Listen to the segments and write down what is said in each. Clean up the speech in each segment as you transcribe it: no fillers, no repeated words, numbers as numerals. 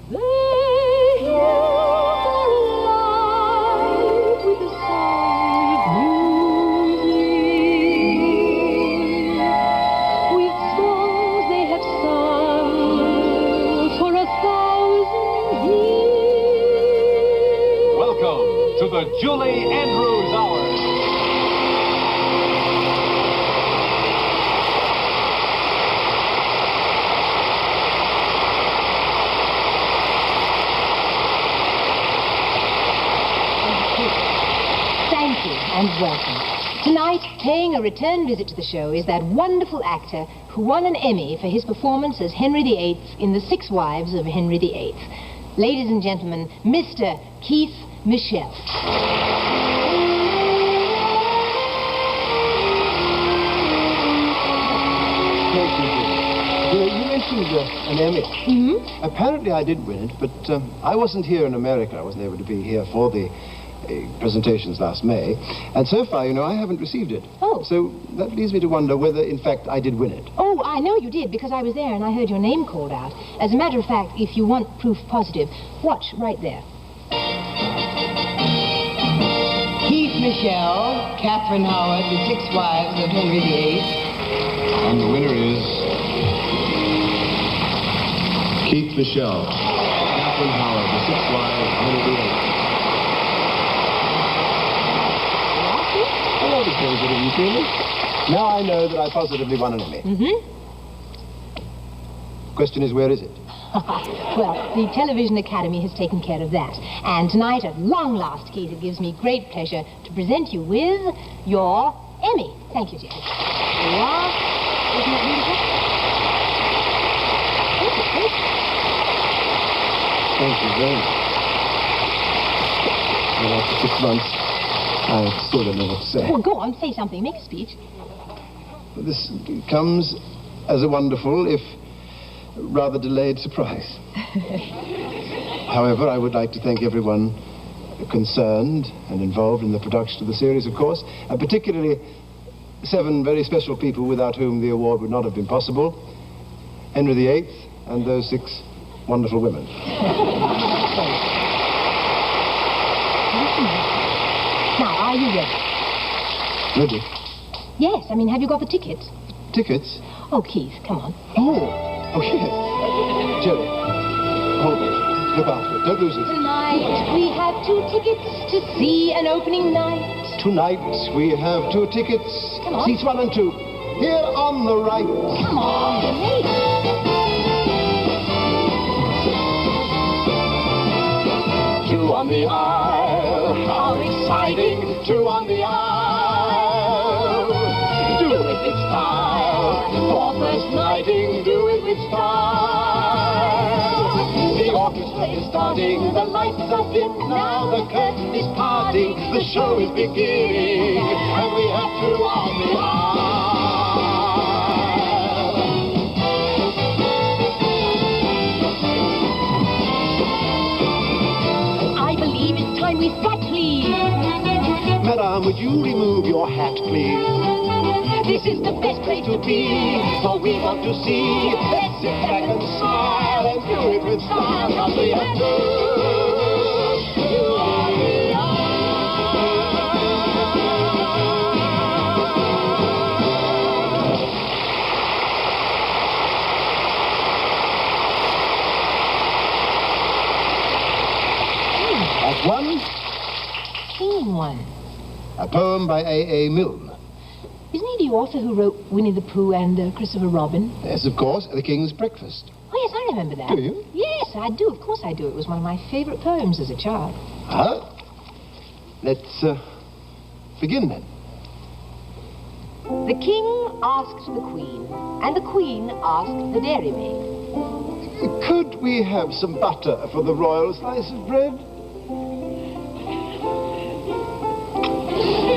They hear alive with the sound of music, with songs they have sung for 1,000 years. Welcome to the Julie Andrews Hour. And welcome. Tonight, paying a return visit to the show is that wonderful actor who won an Emmy for his performance as Henry VIII in The Six Wives of Henry VIII. Ladies and gentlemen, Mr. Keith Michell. Thank you, Jim. You mentioned an Emmy. Mm-hmm. Apparently I did win it, but I wasn't here in America. I wasn't able to be here for the presentations last May, and so far, you know, I haven't received it. Oh. So that leads me to wonder whether, in fact, I did win it. Oh, I know you did, because I was there and I heard your name called out. As a matter of fact, if you want proof positive, watch right there. Keith Michell, Catherine Howard, The Six Wives of Henry VIII. And the winner is Keith Michell, Catherine Howard, The Six Wives of Henry VIII. Now I know that I positively won an Emmy. Mm-hmm. Question is, where is it? Well, the Television Academy has taken care of that. And tonight, at long last, Keith, it gives me great pleasure to present you with your Emmy. Thank you, Jane. There you are. Isn't that beautiful? Thank you very much. Well, after 6 months, I still don't know what to say. Well, go on, say something. Make a speech. This comes as a wonderful, if rather delayed, surprise. However, I would like to thank everyone concerned and involved in the production of the series, of course, and particularly 7 very special people without whom the award would not have been possible: Henry VIII and those 6 wonderful women. Now, are you ready? Ready? Yes, I mean, have you got the tickets? Tickets? Oh, Keith, come on. Oh yes. Jerry, hold it. Look after it. Don't lose it. Tonight, we have 2 tickets to see an opening night. Tonight, we have 2 tickets. Come on. Seats 1 and 2. Here on the right. Come on, Billy. 2 on the aisle. How exciting. 2 on the aisle. Do it with style. For first nighting, do it with style. The orchestra is starting. The lights are dim. Now the curtain is parting. The show is beginning. And we have 2 on the aisle. I believe it's time we sat, please. Madame, would you remove your hat, please? This is the best place to be, for we want to see. Let's sit back and smile and do it with style, 'cause we have to. You are the Act 1. Scene 1. A poem by A.A. Milne. Isn't he the author who wrote Winnie the Pooh and Christopher Robin? Yes, of course, The King's Breakfast. Oh, yes, I remember that. Do you? Yes, I do. Of course I do. It was one of my favorite poems as a child. Let's begin then. The king asked the queen, and the queen asked the dairymaid. Could we have some butter for the royal slice of bread?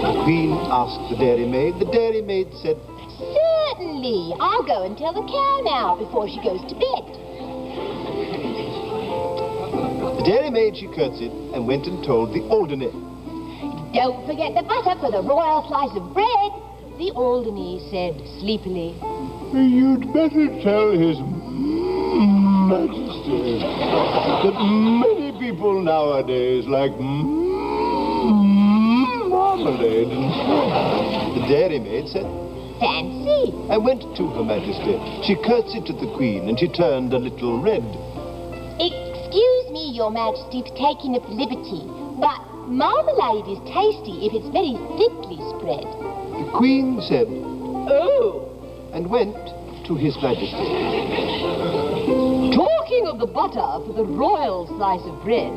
The queen asked the dairymaid. The dairymaid said, Certainly. I'll go and tell the cow now before she goes to bed. The dairymaid, she curtsied and went and told the Alderney. Don't forget the butter for the royal slice of bread, the Alderney said sleepily. You'd better tell his Majesty. Majesty, that many people nowadays like marmalade and bread. The dairymaid said, Fancy. I went to Her Majesty. She curtsied to the Queen, and she turned a little red. Excuse me, Your Majesty, for taking a liberty, but marmalade is tasty if it's very thickly spread. The Queen said, Oh. and went to His Majesty. Talking of the butter for the royal slice of bread,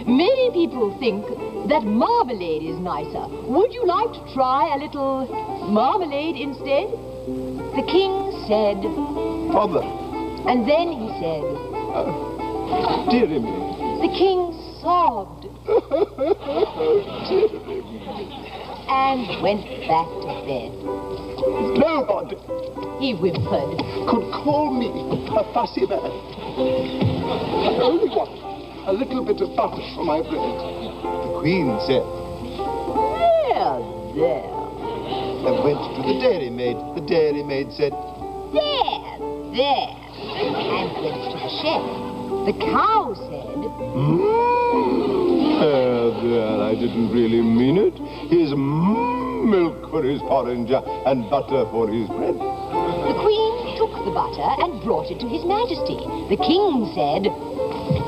many people think that marmalade is nicer. Would you like to try a little marmalade instead? The king said, Father. and then he said, Dearie me. the king sobbed Dearie me. and went back to bed. Nobody He whimpered. could call me a fussy man. I only want a little bit of butter for my bread. The Queen said, There. and went to the dairymaid. The dairymaid said, There. And went to the shed. The cow said, There, I didn't really mean it. Here's milk for his porridge and butter for his bread. The Queen took the butter and brought it to His Majesty. The King said,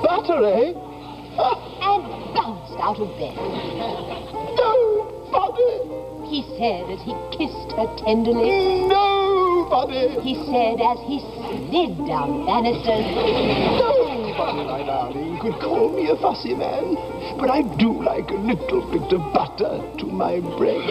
Butter, eh? and bounced out of bed. Nobody! He said as he kissed her tenderly. Nobody! He said as he slid down the banisters. Nobody, my darling, could call me a fussy man, but I do like a little bit of butter to my bread.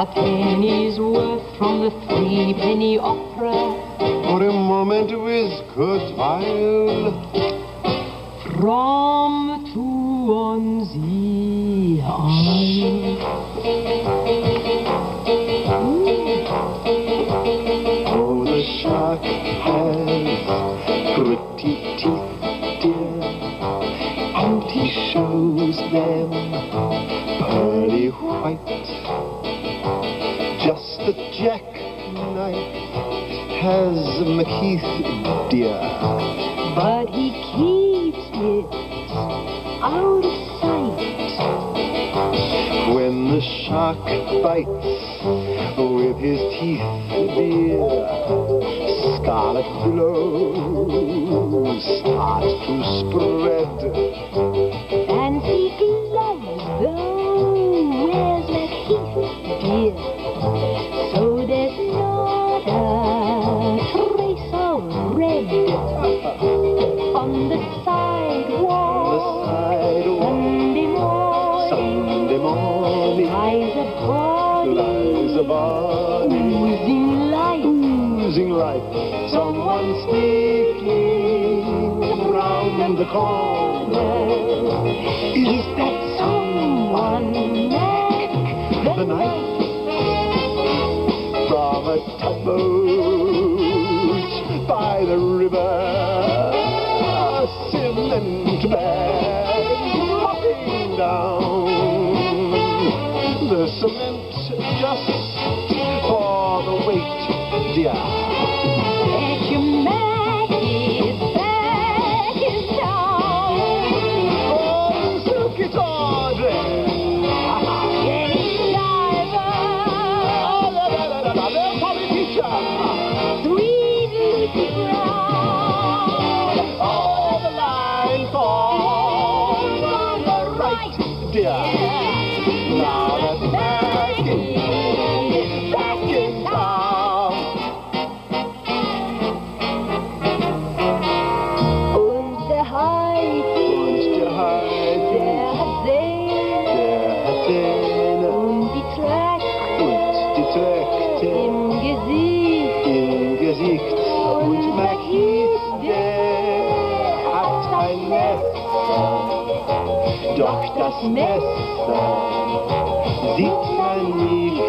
A penny's worth from the threepenny opera. For a moment with good while. From two on the eye. Oh, the shark has pretty teeth, dear, and he shows them pearly white. Just the jackknife has McKeith, dear. But he keeps it out of sight. When the shark bites with his teeth, dear, scarlet billows start to spread. Fancy gloves, though, where's McKeith, dear? So there's not a trace of red on the sidewalk. Sunday morning, lies a body, oozing life. Someone sneaking round the corner. Is that someone? The night from a tugboat by the river, a cement bag flopping down. The cement just for the weight, dear. y2mate is back in town. Oh, silky tawdry. Jenny Diver, The politician. sweet Lucy Brown. Oh, the line falls on the right, dear. Now that Maggie is back in town. Und der hat sehen und die Trakte im Gesicht. Und McKeith, der hat ein Messer, doch das Messer sieht man nicht.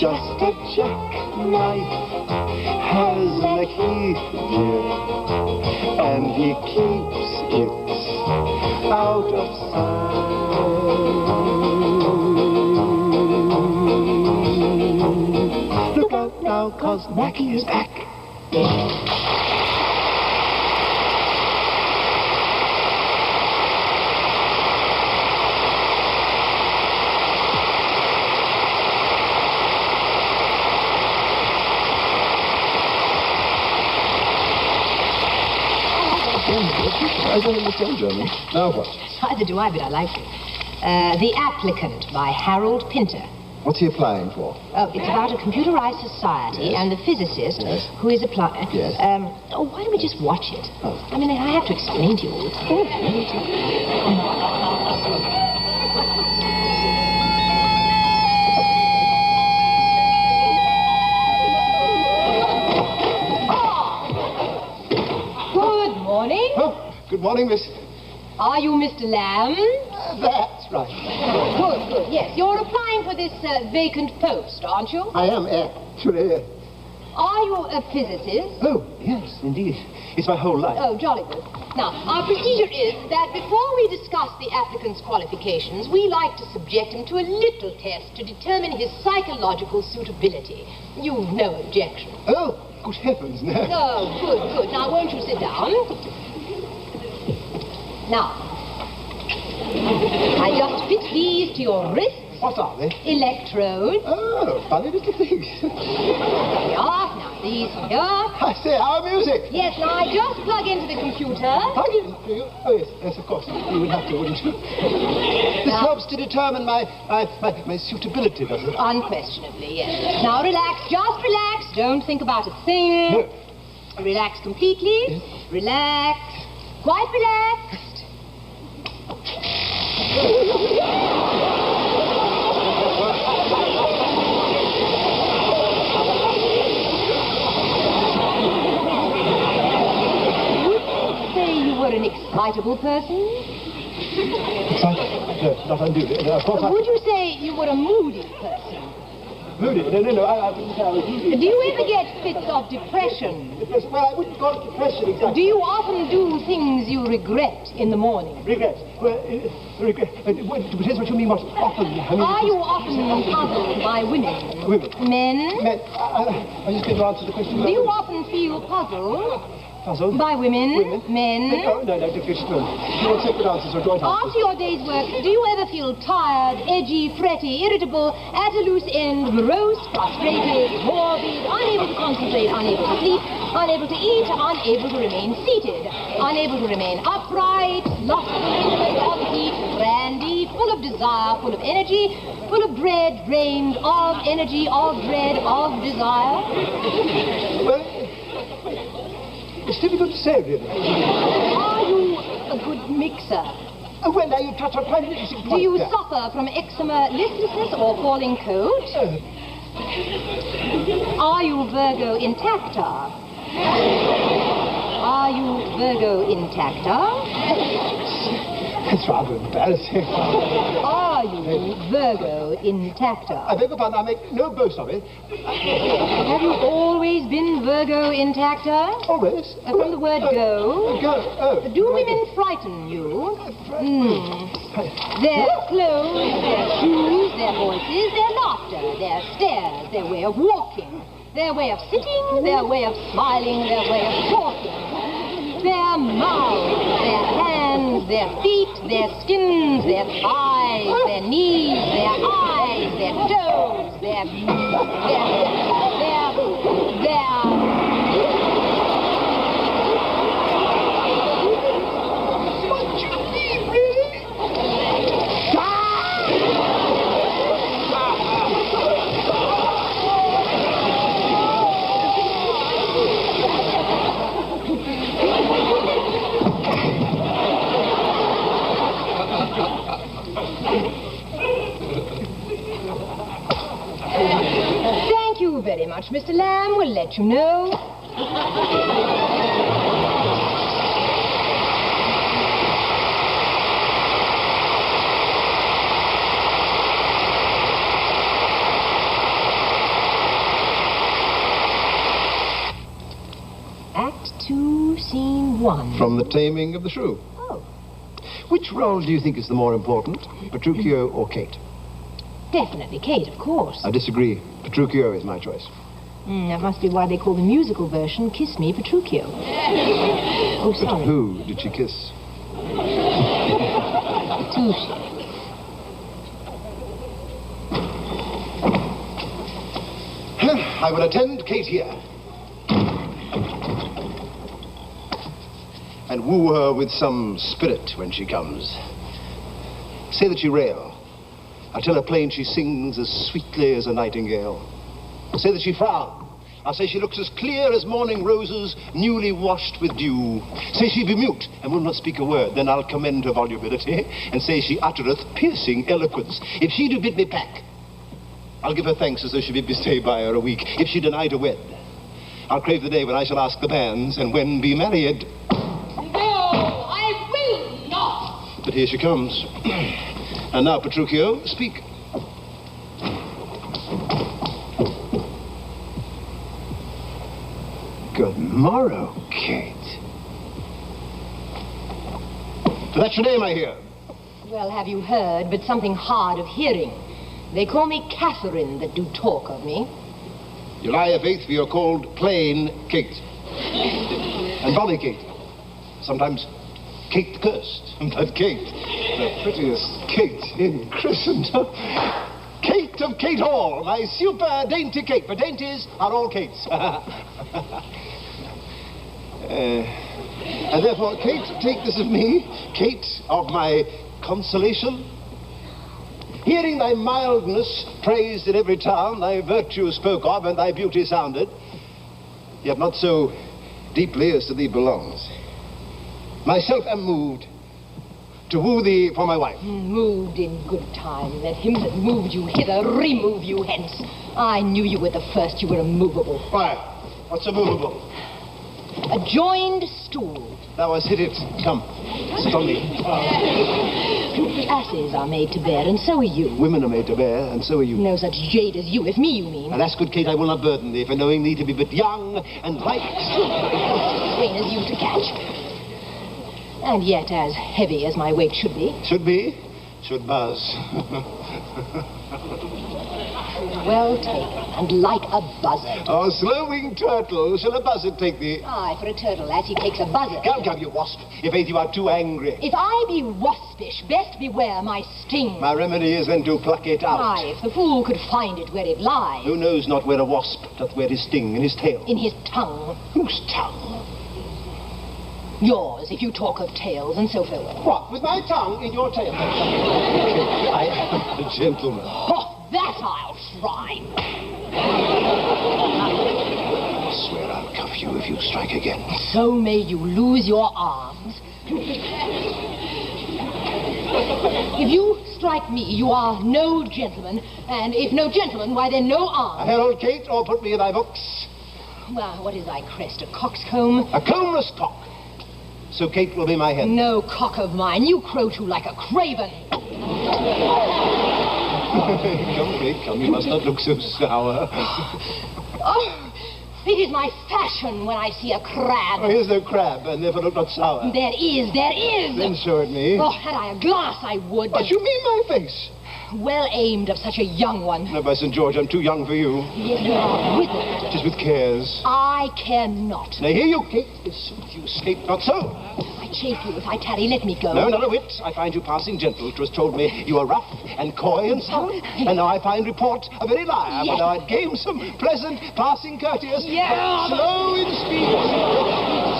Just a jackknife life has a key here, and he keeps it out of sight. Look out now, 'cause Mackie is back. I don't understand German. Now what? Neither do I, but I like it. The Applicant by Harold Pinter. What's he applying for? Oh, it's about a computerized society Yes. and the physicist Yes. who is applying. Yes. Why don't we just watch it? Oh. I mean, I have to explain to you all. Good morning. Oh, good morning, Miss. Are you Mr. Lamb? That's right. Good, good. Yes, you're applying for this vacant post, aren't you? I am actually. Are you a physicist? Oh, yes, indeed. It's my whole life. Oh, jolly good. Now, our procedure is that before we discuss the applicant's qualifications, we like to subject him to a little test to determine his psychological suitability. You've no objection. Oh, good heavens, no. Oh, good, good. Now, won't you sit down? Now, I just fit these to your wrists. What are they? Electrodes. Oh, funny little things. There we are. Now, these here. I say, our music. Yes, now I just plug into the computer. Plug in, do you? Oh, yes, yes, of course. You would have to, wouldn't you? This Now- helps to determine my suitability, doesn't it? Unquestionably, yes. Now relax, just relax. Don't think about a thing. No. Relax completely. Yes. Relax. Quite relaxed. Would you say you were an excitable person? Excited? No, not unduly. No, of course Would you say you were a moody person? Moody. No, I wouldn't say I was moody. Do you ever get fits of depression? Depression. Well, I wouldn't call it depression exactly. Do you often do things you regret in the morning? Regret. Well, regret. It depends what you mean, what often. I mean, Are you often puzzled by women? Women. Men? Men, I'm just going to answer the question. Do you often feel puzzled Puzzled? by women? Men? No, difficult. No. You want separate answers or joint answers? After your day's work, do you ever feel tired, edgy, fretty, irritable, at a loose end, morose, frustrated, morbid, unable to concentrate, unable to sleep, unable to eat, unable to remain seated, unable to remain upright, lustful, of heat, brandy, full of desire, full of energy, full of dread, drained of energy, of dread, of desire? Well, it's difficult to say, really. Are you a good mixer? Oh, well, now you touch on quite an interesting point. Do you there. suffer from eczema, listlessness, or falling coat? Are you Virgo intacta? Are you Virgo intacta? It's rather embarrassing. Are you Virgo intacta? I beg your pardon, I make no boast of it. Have you always been Virgo intacta? Always. From the word go? Go. Oh. Do women frighten you? Their clothes, their shoes, their voices, their laughter, their stares, their way of walking, their way of sitting, their way of smiling, their way of talking, their mouths, their hands, their feet, their skins, their thighs, their knees, their eyes, their toes, their... What you mean, really? Thank you very much, Mr. Lamb. We'll let you know. one? From the taming of the shrew. Oh. Which role do you think is the more important, Petruchio or Kate? Definitely Kate, of course. I disagree. Petruchio is my choice. That must be why they call the musical version Kiss Me, Petruchio. Oh, But sorry. who did she kiss? Petruchio. I will attend Kate here. And woo her with some spirit when she comes. Say that she rail. I'll tell her plain she sings as sweetly as a nightingale. Say that she frown. I'll say she looks as clear as morning roses newly washed with dew. Say she be mute and will not speak a word. Then I'll commend her volubility and say she uttereth piercing eloquence. If she do bid me pack, I'll give her thanks as though she bid me stay by her a week. If she deny to wed, I'll crave the day when I shall ask the banns and when be married. No, I will not. But here she comes. And now, Petruchio, speak. Good morrow, Kate. So that's your name, I hear. Well, have you heard, but something hard of hearing. They call me Catherine that do talk of me. You lie of faith, for you're called plain Kate. And bonny Kate. Sometimes Kate the Cursed. But Kate, the prettiest Kate in Christendom. Kate of Kate Hall, my super dainty Kate. For dainties are all Kates. And therefore, Kate, take this of me, Kate of my consolation. Hearing thy mildness praised in every town, thy virtue spoke of, and thy beauty sounded, yet not so deeply as to thee belongs. Myself am moved to woo thee for my wife. Moved in good time. Let him that moved you hither remove you hence. I knew you at the first you were immovable. Why? What's immovable? A joined stool. Thou hast hit it. Come, sit on me. Asses are made to bear, and so are you. Women are made to bear, and so are you. No such jade as you, if me you mean. Alas, good Kate, I will not burden thee, for knowing thee to be but young and light. Plain as you to catch. And yet as heavy as my weight should be. Should be, should buzz. Well taken, and like a buzzard. Oh, slow-winged turtle, shall a buzzard take thee? Aye, for a turtle, as he takes a buzzard. Come, come, you wasp, if ain't you are too angry. If I be waspish, best beware my sting. My remedy is then to pluck it out. Aye, if the fool could find it where it lies. Who knows not where a wasp doth wear his sting in his tail? In his tongue. Whose tongue? Yours, if you talk of tails and so forth. What, with my tongue in your tail? I am a gentleman. Oh, that I'll try. I swear I'll cuff you if you strike again. So may you lose your arms. If you strike me, you are no gentleman. And if no gentleman, why then no arms. Herald Kate, or put me in thy books. Well, what is thy crest? A coxcomb? A combless cock. So Kate will be my hen. No cock of mine. You crow too like a craven. Come, Kate, come. You must not look so sour. Oh, it is my fashion when I see a crab. Oh, here's no crab, and therefore look not sour. There is, there is. Then show it me. Oh, had I a glass, I would. What, you mean my face? Well aimed of such a young one. No, by St. George, I'm too young for you. Yet you are withered. 'Tis with cares. I care not. Now, here you, Kate. You escape not so. I chafe you if I tarry. Let me go. No, not a whit. I find you passing gentle. It was told me you are rough and coy and sullen. And now I find report a very liar. Yes. But I'd game some pleasant, passing courteous, Yeah. but slow in speech.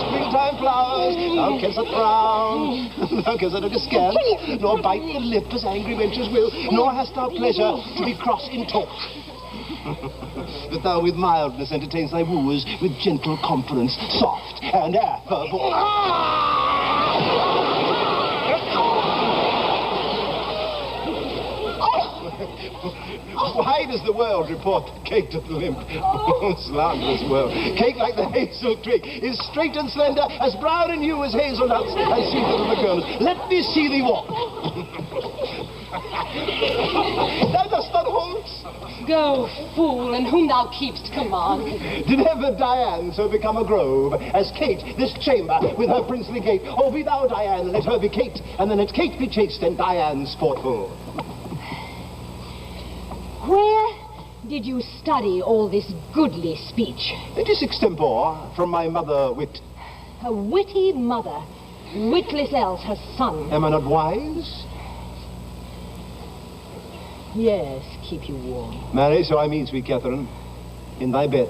Springtime flowers. Thou canst not frown. Thou canst not look askance, nor bite the lip as angry wenches will. Nor hast thou pleasure to be cross in talk. But thou with mildness entertains thy wooers with gentle conference, soft and affable. Why does the world report Kate to the limp? Oh, slanderous world. Kate, like the hazel twig, is straight and slender, as brown and you as hazelnuts, and sweet as the girls. Let me see thee walk. Thou dost not halt. Go, fool, and whom thou keep'st command. Did ever Diane so become a grove as Kate, this chamber, with her princely gait? Oh, be thou Diane, let her be Kate, and then let Kate be chaste and Diane sportful. Where did you study all this goodly speech? It is extempore from my mother wit. A witty mother, witless else her son. Am I not wise? Yes, keep you warm. Marry, so I mean, sweet Catherine, in thy bed.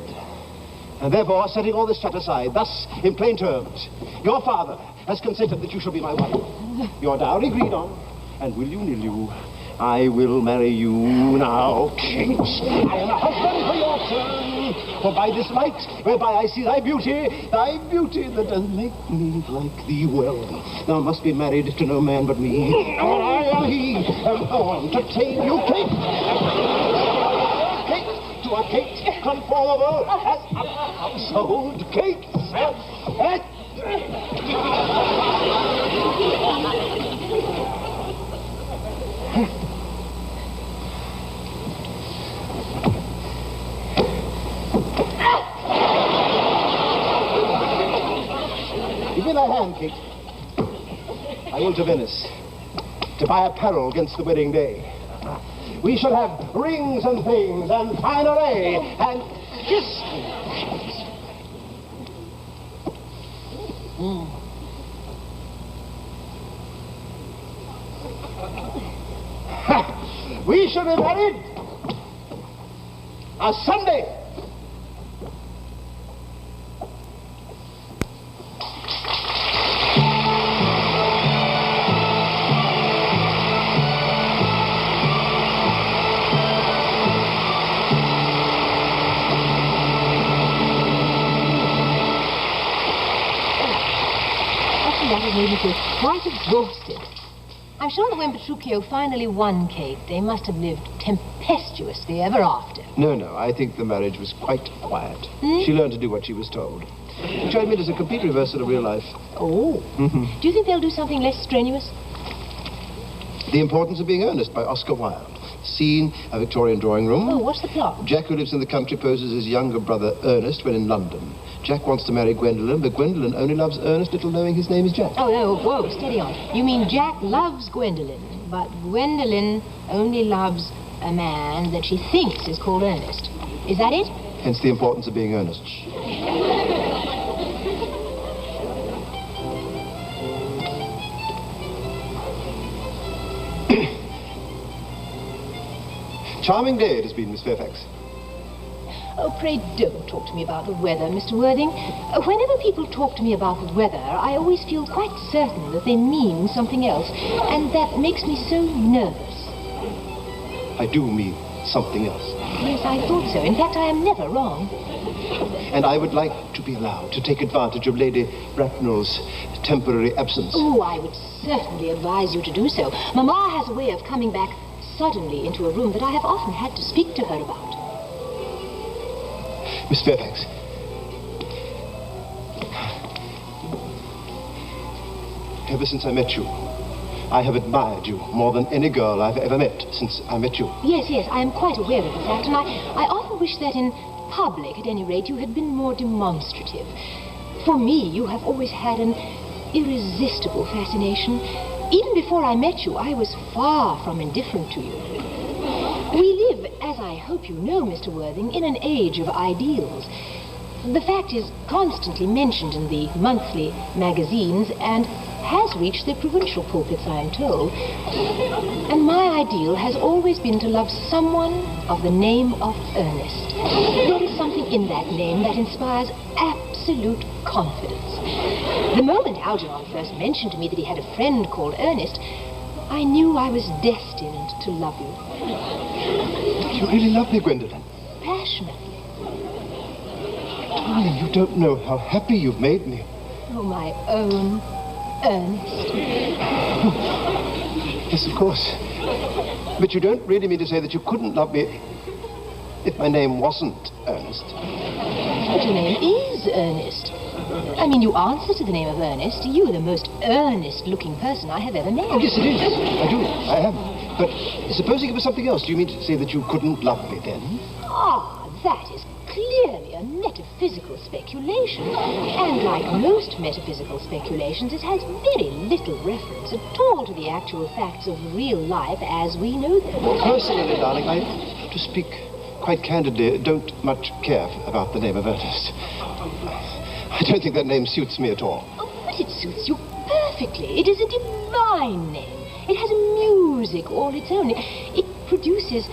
And therefore, setting all this chat aside, thus, in plain terms, your father has consented that you shall be my wife. Your dowry agreed on, and will you, nill you, I will marry you now, Kate. I am a husband for your turn, for by this light, whereby I see thy beauty that doth make me like thee well. Thou must be married to no man but me, or I am he, am born to tame you, Kate. Kate, to a Kate conformable as a household Kate. Give me thy hand, Kate. I will to Venice to buy apparel against the wedding day. We shall have rings and things and fine array and kiss me. We shall be married a Sunday. That made me feel quite exhausted. I'm sure that when Petruchio finally won Kate, they must have lived tempestuously ever after. No, I think the marriage was quite quiet. She learned to do what she was told. Which I admit is a complete reversal of real life. Oh. Do you think they'll do something less strenuous? The Importance of Being Earnest by Oscar Wilde. Scene, a Victorian drawing room. Oh, what's the plot? Jack, who lives in the country, poses his younger brother Ernest when in London. Jack wants to marry Gwendolen, but Gwendolen only loves Ernest, little knowing his name is Jack. Oh, no, whoa, steady on. You mean Jack loves Gwendolen, but Gwendolen only loves a man that she thinks is called Ernest. Is that it? Hence the importance of being earnest. Charming day it has been, Miss Fairfax. Oh, pray don't talk to me about the weather, Mr. Worthing. Whenever people talk to me about the weather, I always feel quite certain that they mean something else, and that makes me so nervous. I do mean something else. Yes, I thought so. In fact, I am never wrong. And I would like to be allowed to take advantage of Lady Bracknell's temporary absence. Oh, I would certainly advise you to do so. Mamma has a way of coming back suddenly into a room that I have often had to speak to her about. Miss Fairfax. Ever since I met you, I have admired you more than any girl I've ever met since I met you. Yes, I am quite aware of the fact, and I often wish that in public, at any rate, you had been more demonstrative. For me, you have always had an irresistible fascination. Even before I met you, I was far from indifferent to you. We live, as I hope you know, Mr. Worthing, in an age of ideals. The fact is constantly mentioned in the monthly magazines and has reached the provincial pulpits, I am told. And my ideal has always been to love someone of the name of Ernest. There is something in that name that inspires absolute confidence. The moment Algernon first mentioned to me that he had a friend called Ernest, I knew I was destined to love you. You really love me, Gwendolen? Passionately. Darling, you don't know how happy you've made me. Oh, my own Ernest. Yes, of course. But you don't really mean to say that you couldn't love me if my name wasn't Ernest. But your name is Ernest. I mean, you answer to the name of Ernest. You are the most earnest-looking person I have ever met. Oh, yes, it is. I do. I am. But supposing it was something else, do you mean to say that you couldn't love me then? Ah, that is clearly a metaphysical speculation. And like most metaphysical speculations, it has very little reference at all to the actual facts of real life as we know them. Well, personally, darling, to speak quite candidly, don't much care about the name of Ernest. I don't think that name suits me at all. Oh, but it suits you perfectly. It is a divine name. It has music all its own. It produces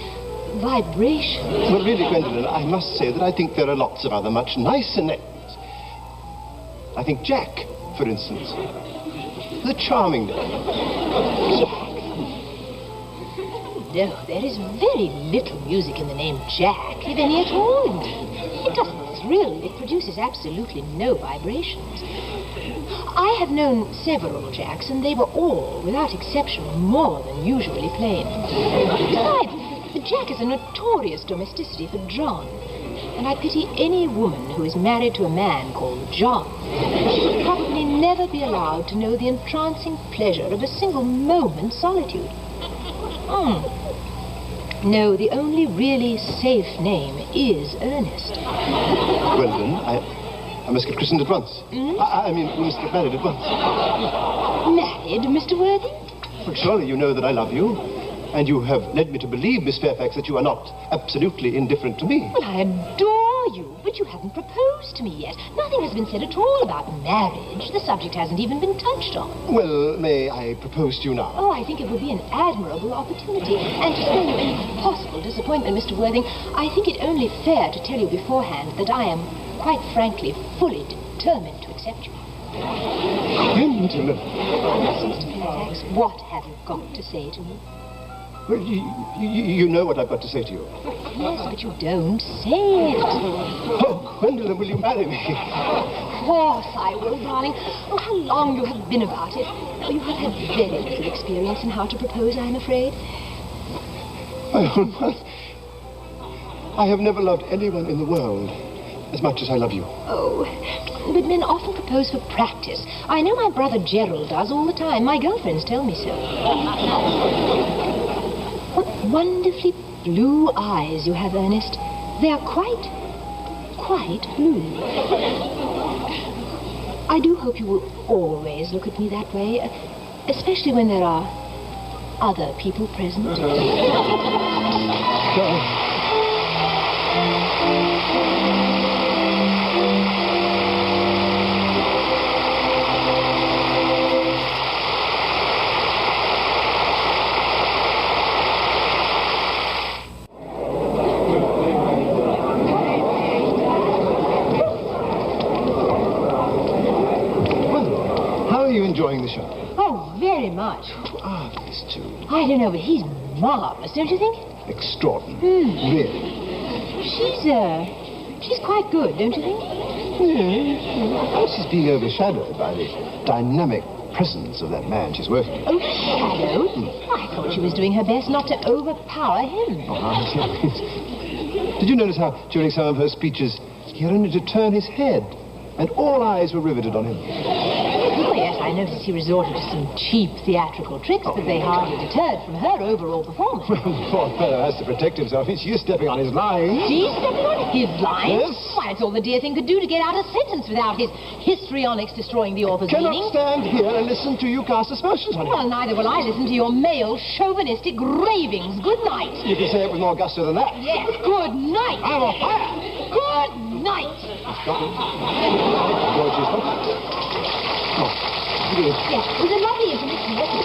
vibration. Well, really, Gwendolyn, I must say that I think there are lots of other much nicer names. I think Jack, for instance. The charming name. Jack. No, there is very little music in the name Jack, if any at all, indeed. It doesn't thrill. It produces absolutely no vibrations. I have known several Jacks, and they were all, without exception, more than usually plain. Besides, Jack is a notorious domesticity for John, and I pity any woman who is married to a man called John. She would probably never be allowed to know the entrancing pleasure of a single moment's solitude. No, the only really safe name is Ernest. Well, then, I must get christened at once. I mean, we must get married at once. Married, Mr. Worthing? Well, surely you know that I love you. And you have led me to believe, Miss Fairfax, that you are not absolutely indifferent to me. Well, I adore you, but you haven't proposed to me yet. Nothing has been said at all about marriage. The subject hasn't even been touched on. Well, may I propose to you now? Oh, I think it would be an admirable opportunity. And to spare you any possible disappointment, Mr. Worthing, I think it only fair to tell you beforehand that I am, quite frankly, fully determined to accept you. Gentlemen. Mr. Fairfax, what have you got to say to me? Well, you know what I've got to say to you. Yes, but you don't say it. Oh, Gwendolyn, will you marry me? Of course I will, darling. Oh, how long you have been about it. Oh, you have had very little experience in how to propose, I'm afraid. I have never loved anyone in the world as much as I love you. Oh, but men often propose for practice. I know my brother Gerald does all the time. My girlfriends tell me so. What wonderfully blue eyes you have, Ernest. They are quite blue. I do hope you will always look at me that way, especially when there are other people present. Enjoying the show? Oh, very much. Ah, these two. I don't know, but he's marvelous, don't you think? Extraordinary. Really. She's quite good, don't you think? Yes. She's being overshadowed by the dynamic presence of that man she's working with. Overshadowed? I thought she was doing her best not to overpower him. Did you notice how, during some of her speeches, he had only to turn his head, and all eyes were riveted on him? Oh, yes, I noticed he resorted to some cheap theatrical tricks, but they hardly deterred from her overall performance. Well, the poor fellow has to protect himself. She's stepping on his lines. She's stepping on his lines? Yes. Why, it's all the dear thing could do to get out a sentence without his histrionics destroying the author's Cannot meaning. stand here and listen to you cast aspersions on him. Well, neither will I listen to your male chauvinistic ravings. Good night. You can say it with more gusto than that. Yes, good night. I'm on fire. Good night. George's Yes, it was a lovely intermission, wasn't it?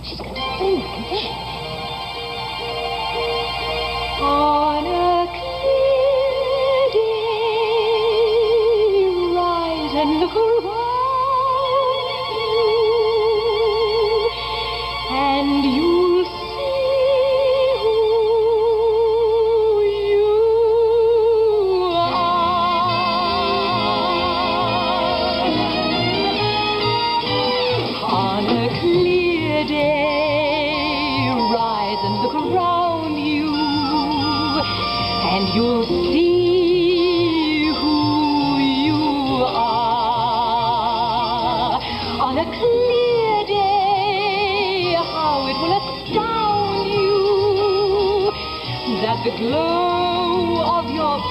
She's going to phone the confession. On a clear day, rise and look around you, and you'll see who you are. On a clear day, rise and look around you, and you'll see who you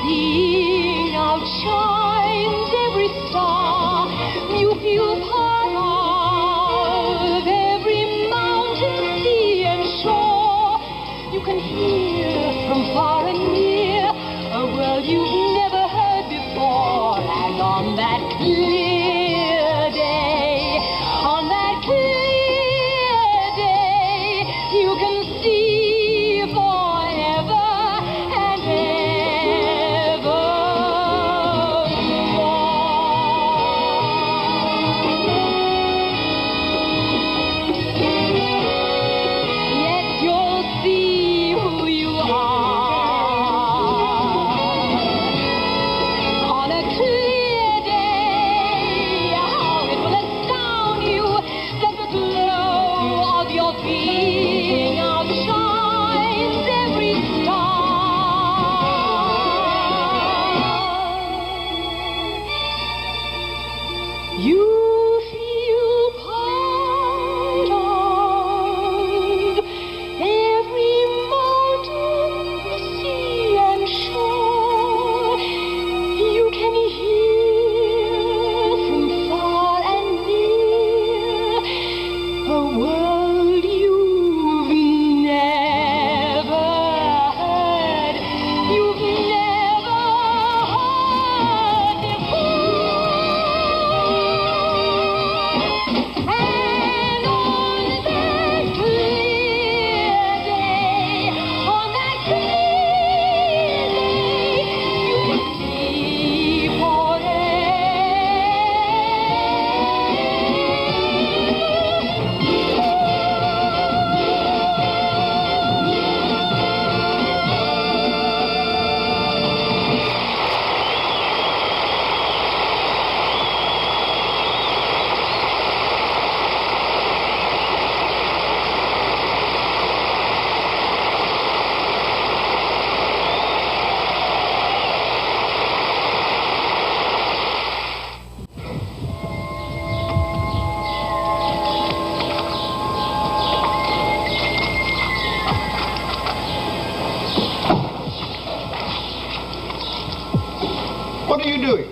being outshines every star. You feel part of every mountain, sea, and shore. You can hear from far and near a world you've never heard before. And on that clear day, on that clear day, you can see forever and ever Yes, you'll see who you are. On a clear day, how it will astound you that the glow of your being outshines every star. You feel part of every mountain, sea, and shore. You can hear from far and near a world you've never heard. You've never heard before. And on that clear day, on that clear day, you can see forever. What are you doing?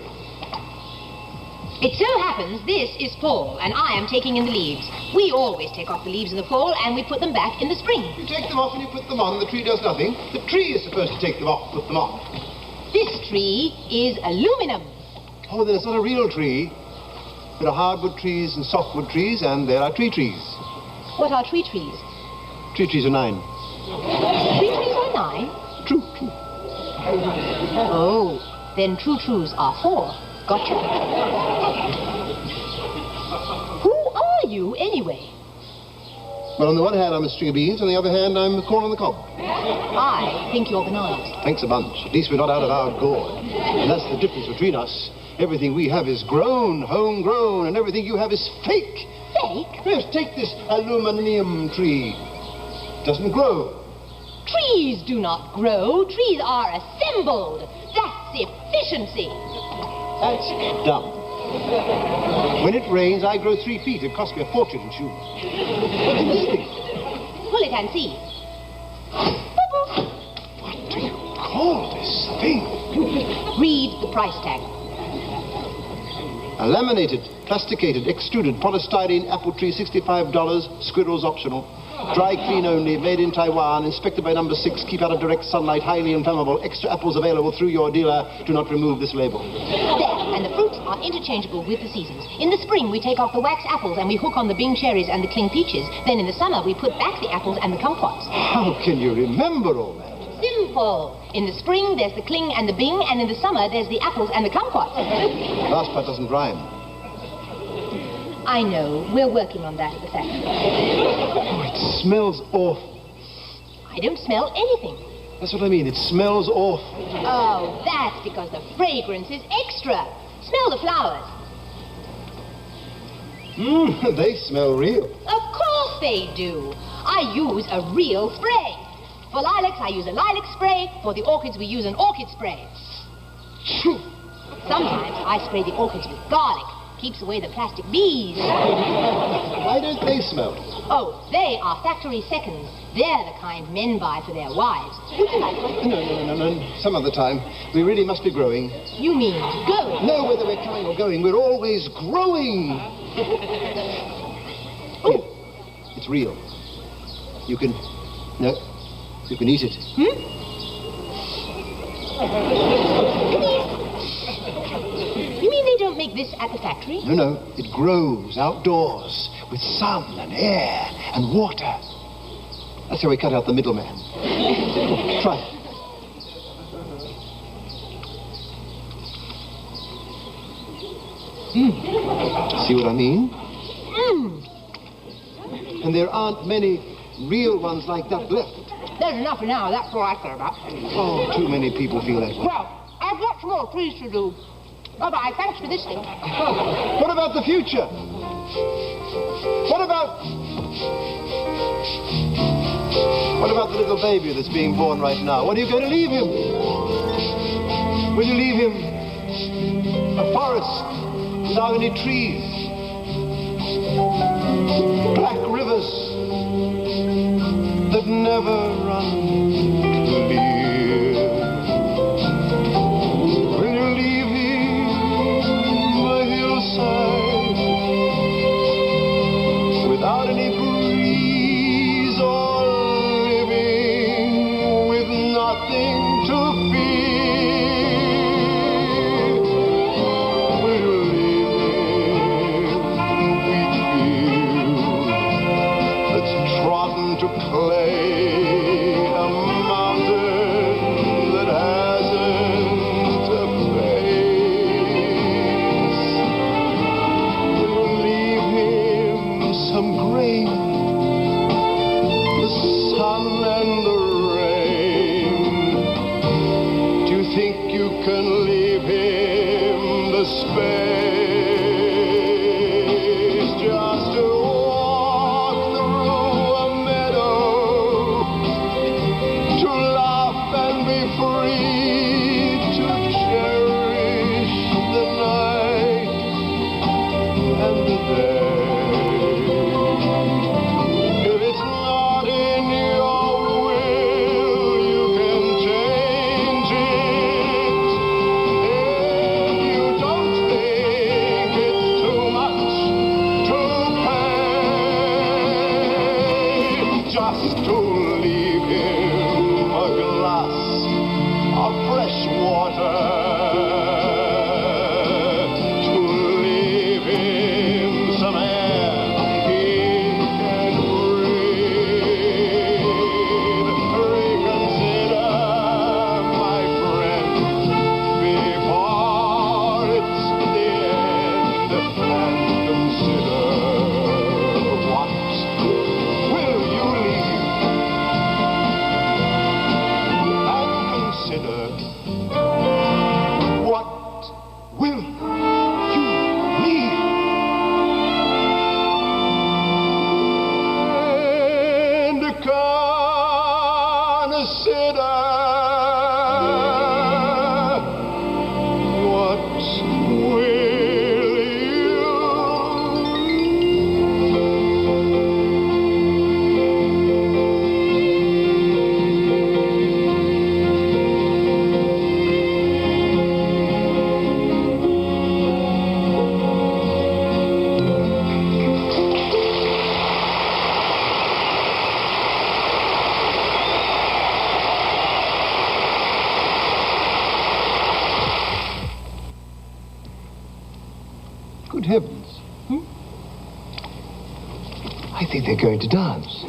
It so happens this is fall, and I am taking in the leaves. We always take off the leaves in the fall, and we put them back in the spring. You take them off and you put them on, and the tree does nothing. The tree is supposed to take them off, put them on. This tree is aluminum. Oh, then it's not a real tree. There are hardwood trees and softwood trees, and there are tree trees. What are tree trees? Tree trees are 9. Tree trees are 9? True. Oh, then true trues are 4. Gotcha. Who are you, anyway? Well, on the one hand, I'm a string of beans. On the other hand, I'm the corn on the cob. I think you're bananas. Thanks a bunch. At least we're not out of our gourd. And that's the difference between us. Everything we have is grown, homegrown, and everything you have is fake. Fake? Yes, take this aluminium tree. It doesn't grow. Trees do not grow. Trees are assembled. That's efficiency. That's dumb. When it rains, I grow 3 feet. It costs me a fortune in shoes. What's in this thing? Pull it and see. What do you call this thing? Read the price tag. A laminated, plasticated, extruded polystyrene apple tree, $65. Squirrels optional. Dry clean only, made in Taiwan, inspected by number 6, keep out of direct sunlight, highly inflammable, extra apples available through your dealer. Do not remove this label. There, and the fruits are interchangeable with the seasons. In the spring, we take off the wax apples and we hook on the Bing cherries and the cling peaches. Then in the summer, we put back the apples and the kumquats. How can you remember all that? Simple. In the spring, there's the cling and the Bing, and in the summer, there's the apples and the kumquats. Last part doesn't rhyme. I know. We're working on that at the factory. Oh, it smells awful. I don't smell anything. That's what I mean. It smells awful. Oh, that's because the fragrance is extra. Smell the flowers. They smell real. Of course they do. I use a real spray. For lilacs, I use a lilac spray. For the orchids, we use an orchid spray. Sometimes I spray the orchids with garlic. keeps away the plastic bees. Why don't they smell? Oh, they are factory seconds. They're the kind men buy for their wives. Would you like one? No. Some other time. We really must be growing. You mean going? No, whether we're coming or going, we're always growing. Here, it's real. You can... No, you can eat it. You mean they don't make this at the factory? No, it grows outdoors with sun and air and water. That's how we cut out the middleman. Try it. See what I mean? And there aren't many real ones like that left. There's enough for now, that's all I care about. Oh, too many people feel that way. Well, I've got some more trees to do. Bye-bye, thanks for this thing. What about the future? What about the little baby that's being born right now? What are you going to leave him? Will you leave him a forest without any trees? Black rivers that never run clear? Will you leave him a hillside without any breeze or living with nothing to fear? Will you leave him wheat field that's trodden to clay, a mountain that hasn't a face? Will you leave him some grain, the sun and the rain? Do you think you can leave him the space just to walk through a meadow, to laugh and be free, to cherish the night and the day? If it's not in your will, you can change it. If you don't think it's too much to pay, just to leave him a glass of fresh water, to leave him some air he can breathe. Reconsider, my friend, before it's the end, and consider what will you leave, and consider what will you leave. And consider what will you Good heavens. I think they're going to dance.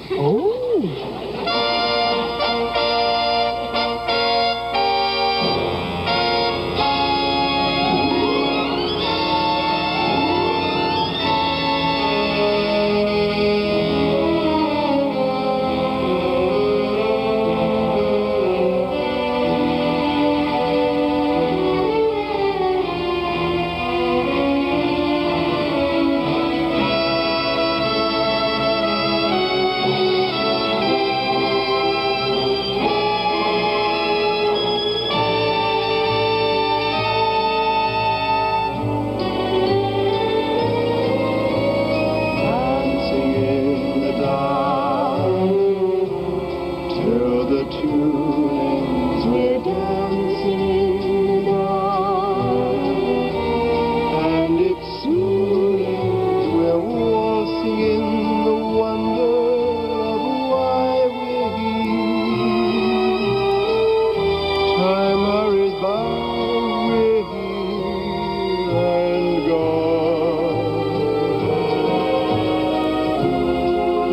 found me here and gone.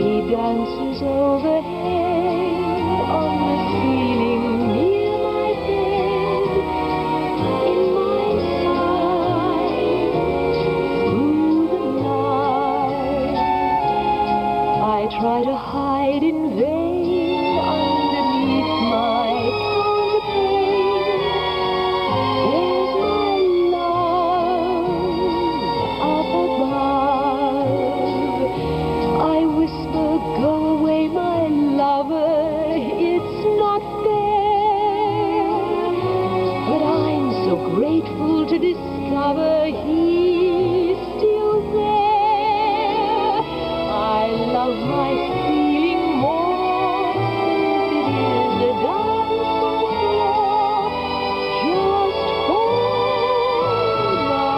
He dances overhead on the ceiling near my bed, in my side, through the night. I try to hide in vain underneath my counterpane. There's my love up above. I whisper, go away, my lover, it's not fair. But I'm so grateful to discover he's still there. I love my ceiling more since it is a dancing floor, just for my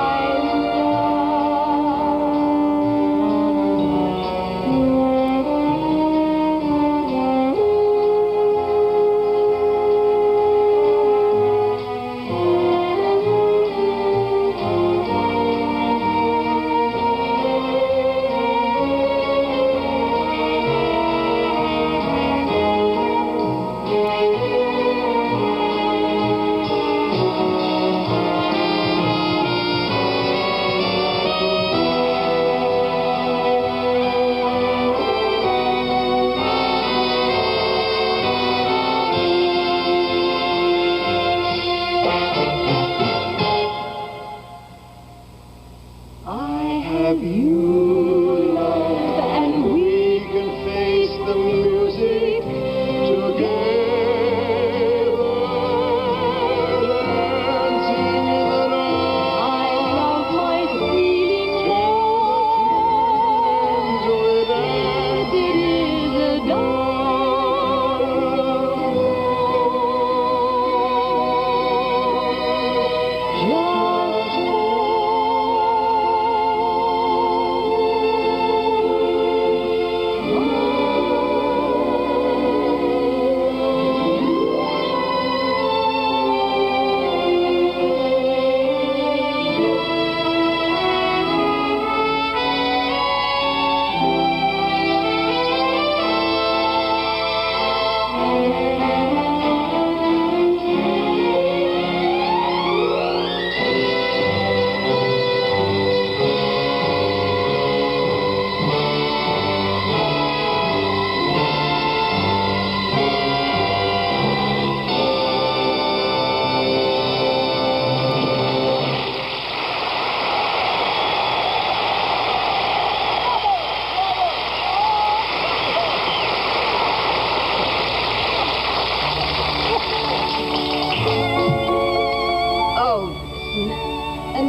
I have you, love, and we can face the music together, dancing in the night. I love my feeling more, it is a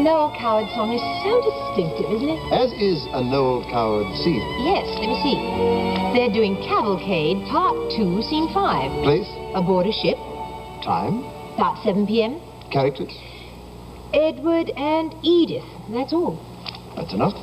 Noel Coward song is so distinctive, isn't it? As is a Noel Coward scene. Yes, let me see. They're doing Cavalcade, Part 2, Scene 5. Place? Aboard a ship, Time? about 7 p.m. Characters? Edward and Edith, that's all. That's enough.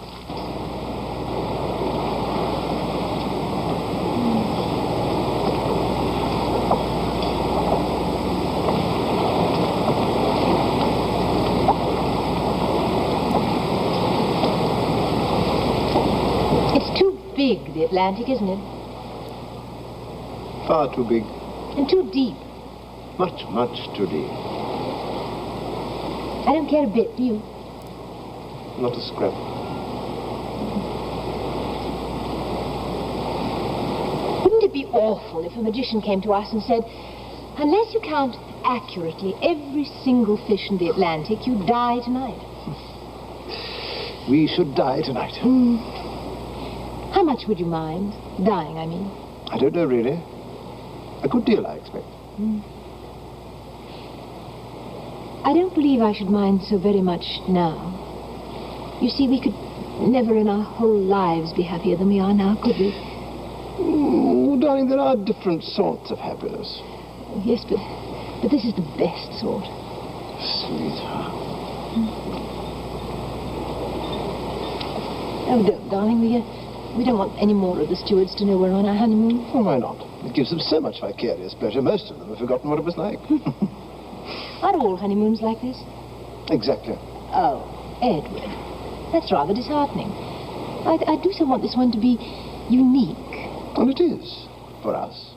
Big, the Atlantic, isn't it? Far too big. And too deep. Much, much too deep. I don't care a bit, do you? Not a scrap. Wouldn't it be awful if a magician came to us and said, unless you count accurately every single fish in the Atlantic, you die tonight? We should die tonight. How much would you mind? Dying, I mean. I don't know, really. A good deal, I expect. I don't believe I should mind so very much now. You see, we could never in our whole lives be happier than we are now, could we? Darling, there are different sorts of happiness. Yes, but this is the best sort. Sweetheart. Oh, don't, darling. We don't want any more of the stewards to know we're on our honeymoon. Well, why not? It gives them so much vicarious pleasure. Most of them have forgotten what it was like. Aren't all honeymoons like this? Exactly. Oh, Edward. That's rather disheartening. I do so want this one to be unique. And it is, for us.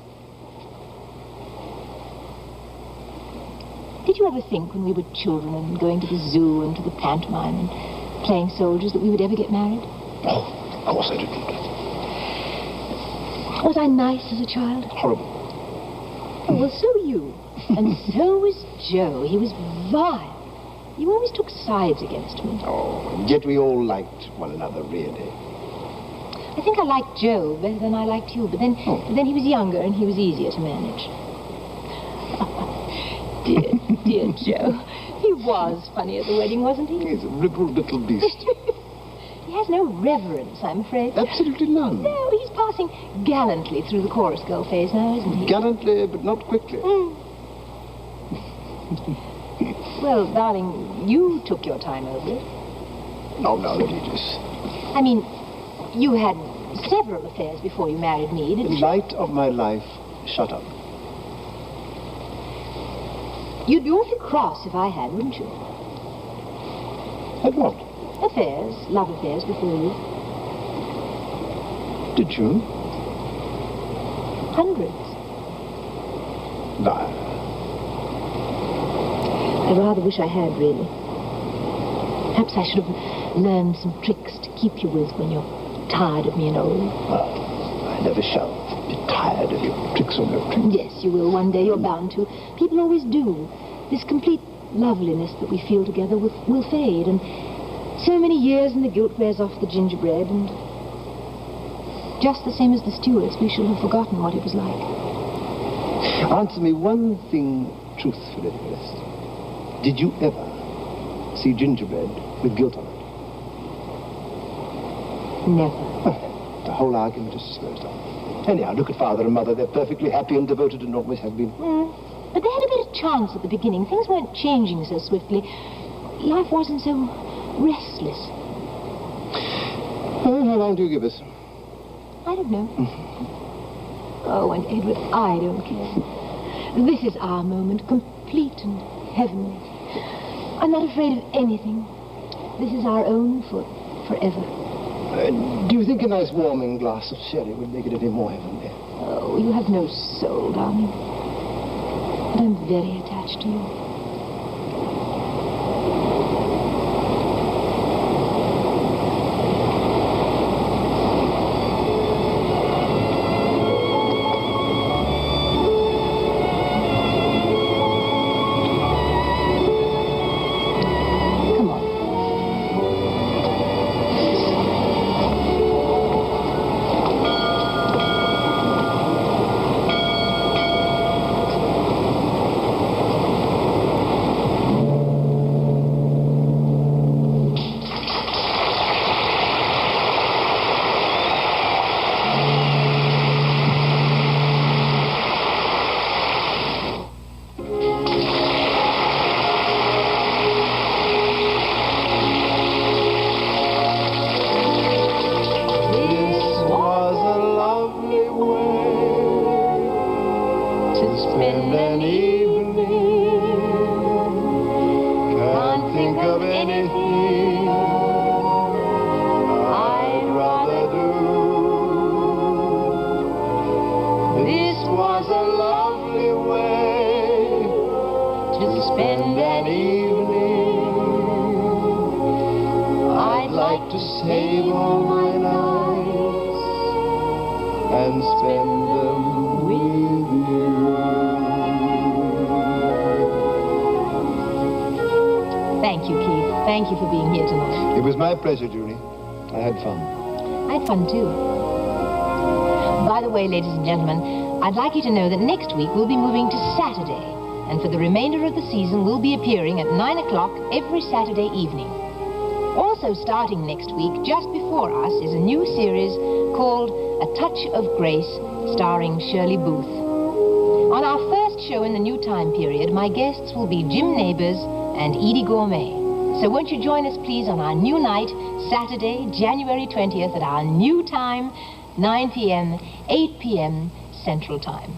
Did you ever think when we were children and going to the zoo and to the pantomime and playing soldiers that we would ever get married? Oh, of course I didn't. Was I nice as a child? Horrible. Oh, well, so were you. And so was Joe. He was vile. You always took sides against me. Oh, and yet we all liked one another, really. I think I liked Joe better than I liked you, but then he was younger and he was easier to manage. Dear Joe. He was funny at the wedding, wasn't he? He's a ribald little beast. He has no reverence, I'm afraid. Absolutely none. No, he's passing gallantly through the chorus girl phase now, isn't he? Gallantly, but not quickly. Well, darling, you took your time over it. Oh, no, Regis. I mean, you had several affairs before you married me, didn't The you? light of my life shut up. You'd be awfully cross if I had, wouldn't you? Had what? Affairs, love affairs before you. Did you? Hundreds. No. I rather wish I had, really. Perhaps I should have learned some tricks to keep you with when you're tired of me and old. Well, I never shall be tired of your tricks or no tricks. Yes, you will. One day you're bound to. People always do. This complete loveliness that we feel together will fade, and so many years and the guilt wears off the gingerbread, and just the same as the Stewarts, we shall have forgotten what it was like. Answer me one thing truthfully, Celeste. Did you ever see gingerbread with guilt on it? Never. The whole argument is disposed of. Anyhow, look at Father and Mother. They're perfectly happy and devoted and always have been. But they had a better chance at the beginning. Things weren't changing so swiftly. Life wasn't so restless. Well, how long do you give us? I don't know. Oh, and Edward, I don't care. This is our moment, complete and heavenly. I'm not afraid of anything. This is our own for forever. Do you think a nice warming glass of sherry would make it any more heavenly? Oh, you have no soul, darling. But I'm very attached to you. Thank you for being here tonight. It was my pleasure, Julie. I had fun. I had fun, too. By the way, ladies and gentlemen, I'd like you to know that next week we'll be moving to Saturday. And for the remainder of the season, we'll be appearing at 9 o'clock every Saturday evening. Also starting next week, just before us, is a new series called A Touch of Grace, starring Shirley Booth. On our first show in the new time period, my guests will be Jim Neighbors and Edie Gourmet. So won't you join us, please, on our new night, Saturday, January 20th, at our new time, 9 p.m., 8 p.m. Central Time.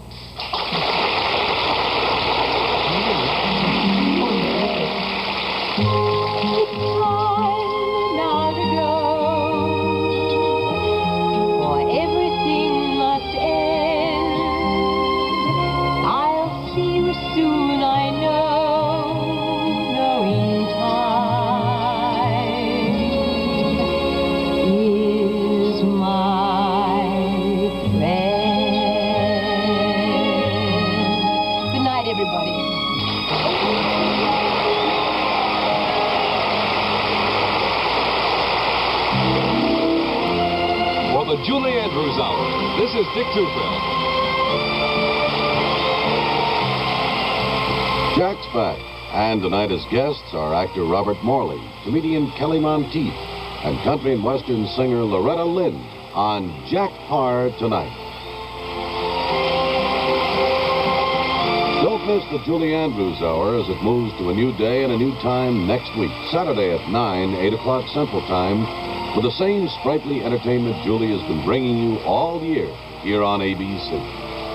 the Julie Andrews Hour. This is Dick Tufeld. Jack's back, and tonight as guests are actor Robert Morley, comedian Kelly Monteith, and country and western singer Loretta Lynn on Jack Paar Tonight. Don't miss the Julie Andrews Hour as it moves to a new day and a new time next week, Saturday at 9, 8 o'clock Central Time, with the same sprightly entertainment Julie has been bringing you all year here on ABC.